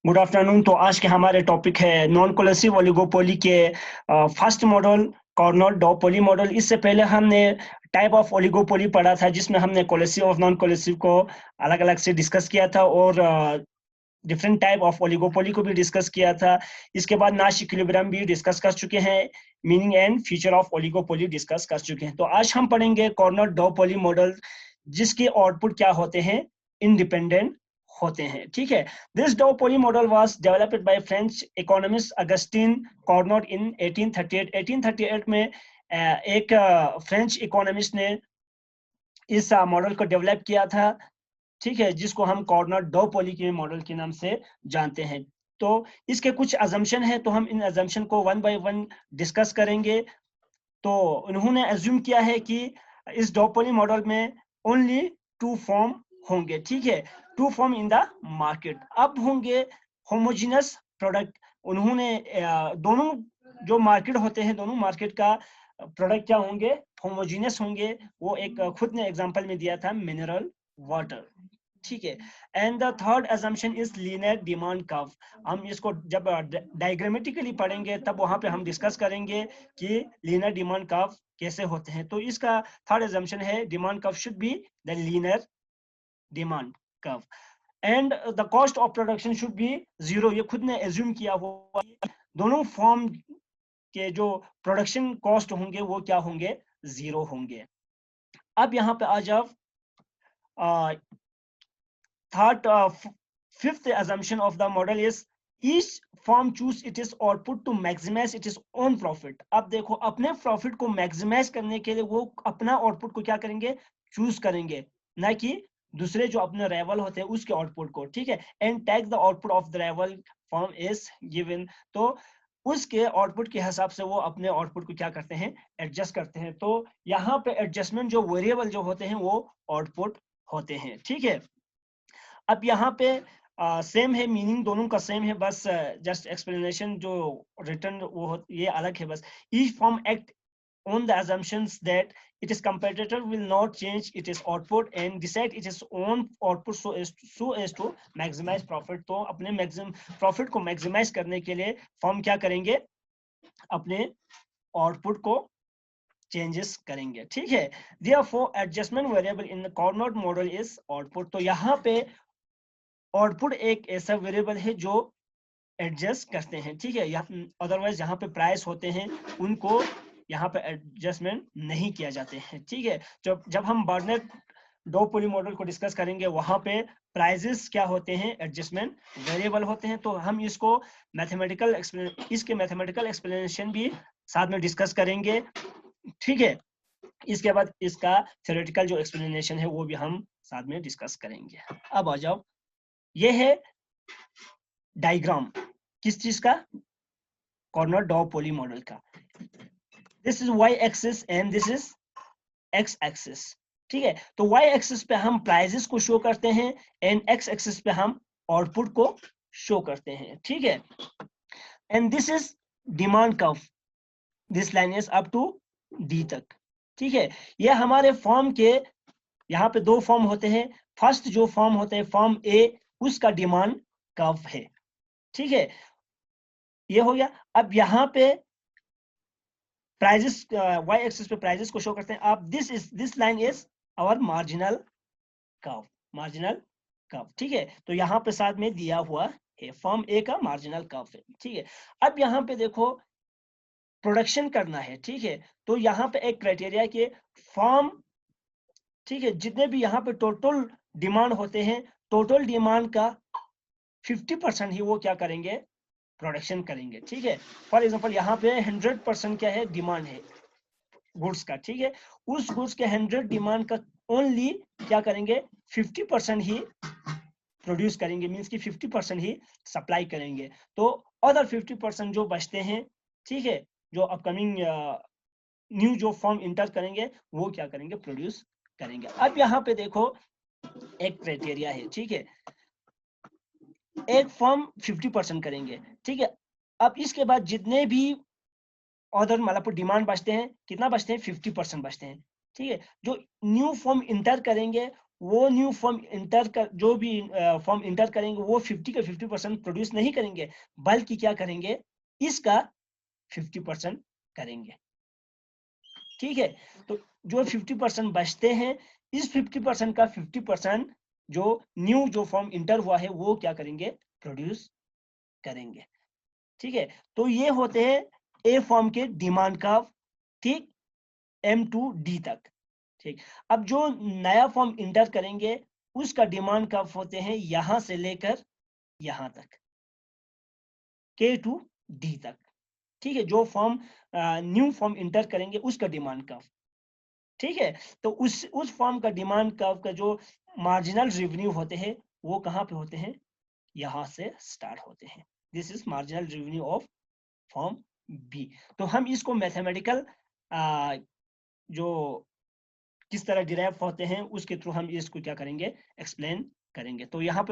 Good afternoon. तो आज के हमारे टॉपिक है नॉन कोलेसिव ओलिगोपोली के first model corner duopoly model. इससे पहले हमने टाइप ऑफ ओलिगोपोली पढ़ा था, जिसमें हमने कोलेसिव और नॉन कोलेसिव को अलग अलग से डिस्कस किया था और डिफरेंट टाइप ऑफ ओलिगोपोली को भी डिस्कस किया था। इसके बाद नाश इक्विलिब्रियम भी डिस्कस कर चुके हैं, meaning and feature of oligopoly discuss कर चुके हैं। तो आज हम पढ़ेंगे कॉर्नर डुओपोली मॉडल, जिसके आउटपुट क्या होते हैं, इंडिपेंडेंट होते हैं। ठीक है। This duopoly model was developed by French economist Augustin Cournot in 1838। 1838 में एक फ्रेंच इकोनॉमिस्ट ने इस मॉडल को डेवलप किया था। ठीक है, जिसको हम कॉर्नर डुओपोली के मॉडल के नाम से जानते हैं। तो इसके कुछ अजम्पशन है, तो हम इन अजम्पशन को वन बाय वन डिस्कस करेंगे। तो उन्होंने एज्यूम किया है कि इस डुओपोली मॉडल में ओनली टू फॉर्म होंगे। ठीक है, two firm in the market. अब होंगे होमोजीनस प्रोडक्ट। उन्होंने दोनों जो मार्केट होते हैं, दोनों मार्केट का प्रोडक्ट क्या होंगे, होमोजीनस होंगे। वो एक खुद ने एग्जांपल में दिया था, मिनरल वाटर। ठीक है। And the third assumption is linear demand curve. हम इसको जब डायग्रामेटिकली पढ़ेंगे तब वहां पे हम डिस्कस करेंगे कि लीनियर डिमांड कर्व कैसे होते हैं। तो इसका थर्ड assumption है, demand curve should be the linear demand curve and the cost of production should be zero. ये खुद ने एज्यूम किया हुआ, दोनों फॉर्म के जो प्रोडक्शन कॉस्ट होंगे वो क्या होंगे, जीरो होंगे। अब यहाँ पे आ जाओ, third fifth assumption of the model is each firm choose its output to maximize its own profit। अब देखो, अपने प्रॉफिट को मैक्सिमाइज करने के लिए वो अपना आउटपुट को क्या करेंगे, चूज करेंगे, ना कि दूसरे जो अपने राइवल होते हैं उसके आउटपुट को। ठीक है। And take the output of the rival firm is given. तो उसके आउटपुट के हिसाब से वो अपने आउटपुट को क्या करते हैं, एडजस्ट करते हैं। तो यहाँ पे एडजस्टमेंट जो वेरिएबल जो होते हैं वो आउटपुट होते हैं। ठीक है। अब यहाँ पे सेम है, मीनिंग दोनों का सेम है, बस जस्ट एक्सप्लेनेशन जो रिटर्न ये अलग है। बस each form act on the assumptions that its competitor will not change its output and decide its own output so as to maximize profit। तो अपने मैक्सिमम प्रॉफिट को मैक्सिमाइज करने के लिए फर्म क्या करेंगे, अपने आउटपुट को चेंजेस करेंगे। ठीक है। therefore adjustment variable in the cornered model is output। तो यहाँ पे आउटपुट एक ऐसा वेरिएबल है जो एडजस्ट करते हैं। ठीक है। अदरवाइज यहाँ पे प्राइस होते हैं, उनको यहाँ पे एडजस्टमेंट नहीं किया जाते हैं। ठीक है। जब हम बर्नर डुओपोली मॉडल को डिस्कस करेंगे, वहां पे प्राइजेस क्या होते हैं, एडजस्टमेंट वेरिएबल होते हैं। तो हम इसको इसके मैथमेटिकल एक्सप्लेनेशन भी साथ में डिस्कस करेंगे। ठीक है। इसके बाद इसका थ्योरेटिकल जो एक्सप्लेनेशन है वो भी हम साथ में डिस्कस करेंगे। अब आ जाओ, ये है डायग्राम किस चीज का, कॉर्नर डुओपोली मॉडल का। This is Y axis and this is X axis. ठीक है। तो वाई एक्सिस पे हम प्राइजेस को शो करते हैं एंड एक्स एक्सिस पे हम आउटपुट को शो करते हैं। ठीक है। And this is demand curve, this line is up to D तक। ठीक है। ये हमारे फॉर्म के, यहाँ पे दो फॉर्म होते हैं। फर्स्ट जो फॉर्म होते हैं फॉर्म ए, उसका डिमांड कर्व है। ठीक है, ये हो गया। अब यहाँ पे प्राइजेस, वाई एक्सिस पे प्राइजेस को शो करते हैं आप। This line is our marginal curve, marginal curve. ठीक है। तो यहाँ पे साथ में दिया हुआ है फॉर्म ए का मार्जिनल कर्व है। ठीक है। अब यहाँ पे देखो, प्रोडक्शन करना है। ठीक है। तो यहाँ पे एक क्राइटेरिया के फॉर्म, ठीक है, जितने भी यहाँ पे टोटल डिमांड होते हैं, टोटल डिमांड का 50% ही वो क्या करेंगे, प्रोडक्शन करेंगे। ठीक है। फॉर एग्जांपल यहाँ पे 100% क्या है, डिमांड है गुड्स का। ठीक है। उस गुड्स के 100 डिमांड का ओनली क्या करेंगे, 50% ही प्रोड्यूस करेंगे, मींस कि 50% ही सप्लाई करेंगे। तो अदर 50% जो बचते हैं, ठीक है, जो अपकमिंग न्यू जो फॉर्म इंटर करेंगे वो क्या करेंगे, प्रोड्यूस करेंगे। अब यहाँ पे देखो एक क्राइटेरिया है। ठीक है। एक फॉर्म 50% करेंगे। ठीक है। अब इसके बाद जितने भी अदर मतलब डिमांड बचते हैं, कितना बचते हैं, 50% बचते हैं। ठीक है। जो न्यू फॉर्म इंटर करेंगे वो न्यू फॉर्म इंटर कर जो भी फॉर्म इंटर करेंगे वो 50 का 50% प्रोड्यूस नहीं करेंगे, बल्कि क्या करेंगे, इसका 50% करेंगे। ठीक है, तो जो 50% बचते हैं, इस 50% का 50% जो न्यू जो फॉर्म इंटर हुआ है वो क्या करेंगे, प्रोड्यूस करेंगे। ठीक है, तो ये होते हैं ए फॉर्म के डिमांड कर्व, ठीक, M टू D तक। ठीक, अब जो नया फॉर्म इंटर करेंगे उसका डिमांड कर्व होते हैं यहां से लेकर यहां तक, K टू D तक। ठीक है, जो फॉर्म न्यू फॉर्म इंटर करेंगे उसका डिमांड कर्व। ठीक है, तो उस फॉर्म का डिमांड कर्व का जो मार्जिनल रेवेन्यू होते हैं वो कहाँ पे होते हैं, यहां से स्टार्ट होते हैं। This is marginal revenue of firm B. तो हम इसको मैथमेटिकल जो किस तरह डिराइव होते हैं उसके थ्रू हम इसको क्या करेंगे, एक्सप्लेन करेंगे। तो यहाँ